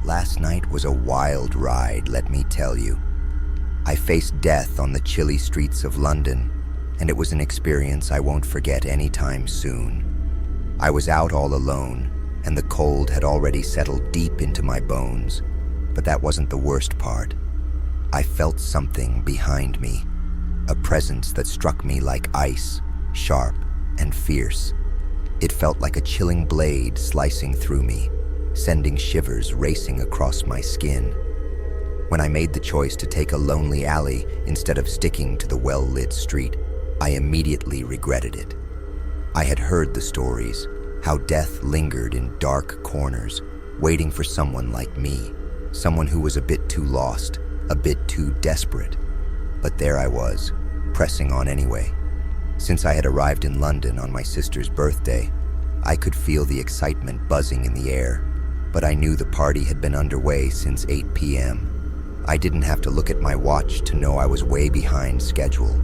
Last night was a wild ride, let me tell you. I faced death on the chilly streets of London, and it was an experience I won't forget anytime soon. I was out all alone, and the cold had already settled deep into my bones, but that wasn't the worst part. I felt something behind me, a presence that struck me like ice, sharp and fierce. It felt like a chilling blade slicing through me, sending shivers racing across my skin. When I made the choice to take a lonely alley instead of sticking to the well-lit street, I immediately regretted it. I had heard the stories, how death lingered in dark corners, waiting for someone like me, someone who was a bit too lost, a bit too desperate. But there I was, pressing on anyway. Since I had arrived in London on my sister's birthday, I could feel the excitement buzzing in the air, but I knew the party had been underway since 8 p.m. I didn't have to look at my watch to know I was way behind schedule.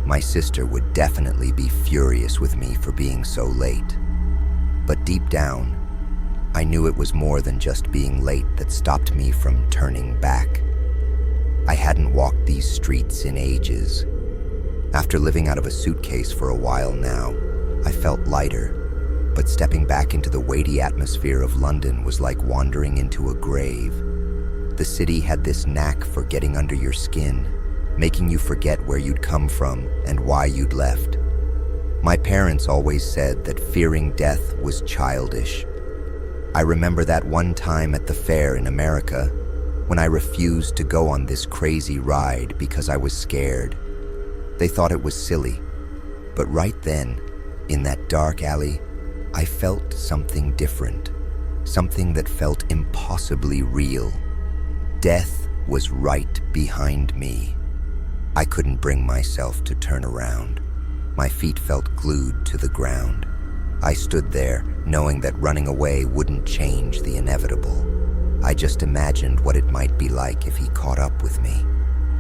My sister would definitely be furious with me for being so late. But deep down, I knew it was more than just being late that stopped me from turning back. I hadn't walked these streets in ages. After living out of a suitcase for a while now, I felt lighter. But stepping back into the weighty atmosphere of London was like wandering into a grave. The city had this knack for getting under your skin, making you forget where you'd come from and why you'd left. My parents always said that fearing death was childish. I remember that one time at the fair in America, when I refused to go on this crazy ride because I was scared. They thought it was silly, but right then, in that dark alley, I felt something different, something that felt impossibly real. Death was right behind me. I couldn't bring myself to turn around. My feet felt glued to the ground. I stood there, knowing that running away wouldn't change the inevitable. I just imagined what it might be like if he caught up with me.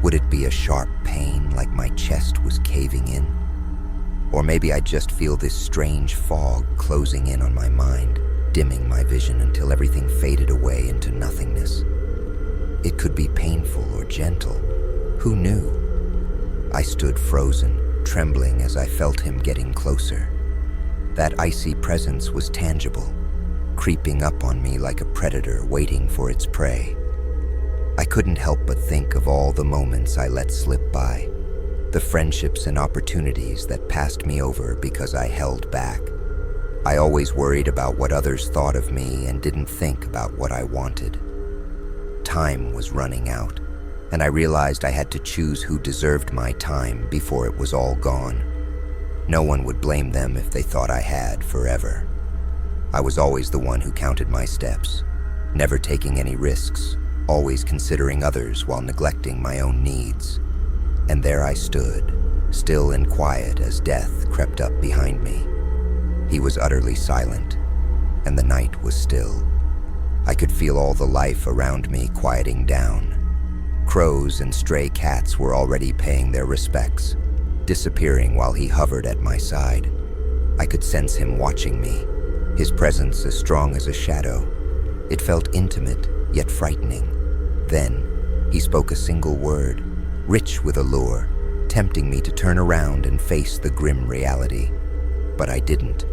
Would it be a sharp pain like my chest was caving in? Or maybe I'd just feel this strange fog closing in on my mind, dimming my vision until everything faded away into nothingness. It could be painful or gentle. Who knew? I stood frozen, trembling as I felt him getting closer. That icy presence was tangible, creeping up on me like a predator waiting for its prey. I couldn't help but think of all the moments I let slip by, the friendships and opportunities that passed me over because I held back. I always worried about what others thought of me and didn't think about what I wanted. Time was running out, and I realized I had to choose who deserved my time before it was all gone. No one would blame them if they thought I had forever. I was always the one who counted my steps, never taking any risks, always considering others while neglecting my own needs. And there I stood, still and quiet as death crept up behind me. He was utterly silent, and the night was still. I could feel all the life around me quieting down. Crows and stray cats were already paying their respects, disappearing while he hovered at my side. I could sense him watching me, his presence as strong as a shadow. It felt intimate, yet frightening. Then, he spoke a single word, rich with allure, tempting me to turn around and face the grim reality. But I didn't.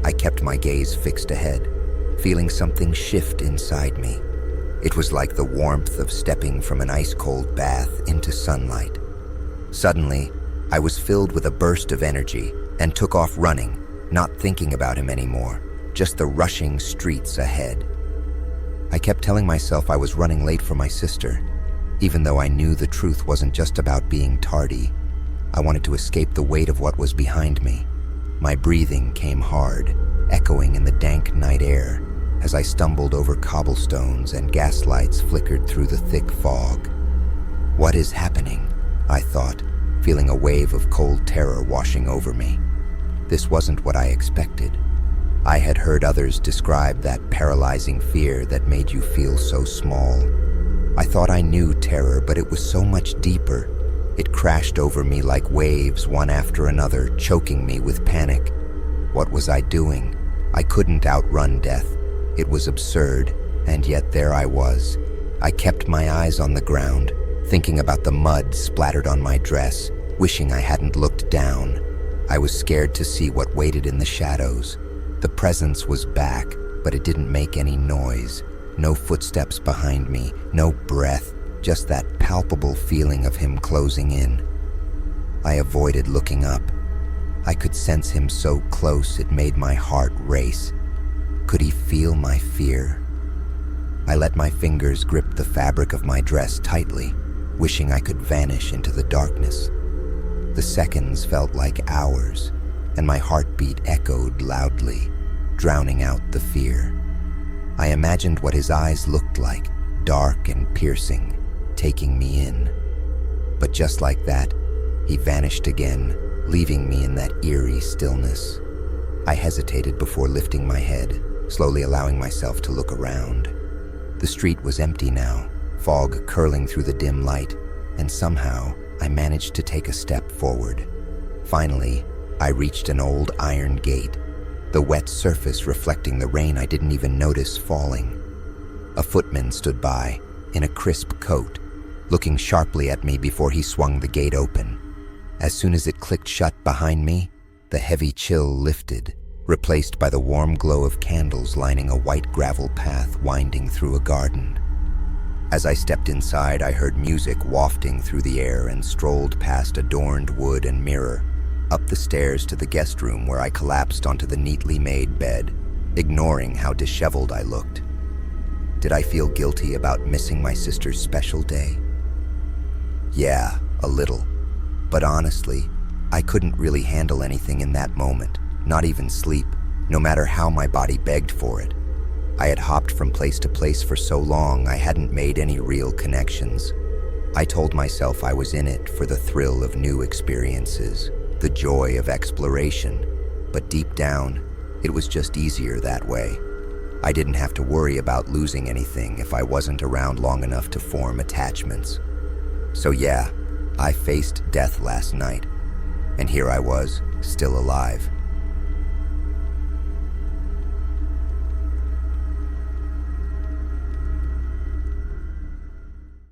I kept my gaze fixed ahead, feeling something shift inside me. It was like the warmth of stepping from an ice-cold bath into sunlight. Suddenly, I was filled with a burst of energy and took off running, not thinking about him anymore, just the rushing streets ahead. I kept telling myself I was running late for my sister, even though I knew the truth wasn't just about being tardy. I wanted to escape the weight of what was behind me. My breathing came hard, echoing in the dank night air as I stumbled over cobblestones and gaslights flickered through the thick fog. What is happening? I thought, feeling a wave of cold terror washing over me. This wasn't what I expected. I had heard others describe that paralyzing fear that made you feel so small. I thought I knew terror, but it was so much deeper. It crashed over me like waves, one after another, choking me with panic. What was I doing? I couldn't outrun death. It was absurd, And yet there I was. I kept my eyes on the ground, thinking about the mud splattered on my dress, wishing I hadn't looked down. I was scared to see what waited in the shadows. The presence was back, but it didn't make any noise. No footsteps behind me, no breath, just that palpable feeling of him closing in. I avoided looking up. I could sense him so close it made my heart race. Could he feel my fear? I let my fingers grip the fabric of my dress tightly, wishing I could vanish into the darkness. The seconds felt like hours, and my heartbeat echoed loudly, drowning out the fear. I imagined what his eyes looked like, dark and piercing, taking me in. But just like that, he vanished again, leaving me in that eerie stillness. I hesitated before lifting my head, slowly allowing myself to look around. The street was empty now, fog curling through the dim light, and somehow I managed to take a step forward. Finally, I reached an old iron gate, the wet surface reflecting the rain I didn't even notice falling. A footman stood by, in a crisp coat, looking sharply at me before he swung the gate open. As soon as it clicked shut behind me, the heavy chill lifted, replaced by the warm glow of candles lining a white gravel path winding through a garden. As I stepped inside, I heard music wafting through the air and strolled past adorned wood and mirror, up the stairs to the guest room where I collapsed onto the neatly made bed, ignoring how disheveled I looked. Did I feel guilty about missing my sister's special day? Yeah, a little. But honestly, I couldn't really handle anything in that moment, not even sleep, no matter how my body begged for it. I had hopped from place to place for so long I hadn't made any real connections. I told myself I was in it for the thrill of new experiences, the joy of exploration, but deep down, it was just easier that way. I didn't have to worry about losing anything if I wasn't around long enough to form attachments. So yeah, I faced death last night, and here I was, still alive.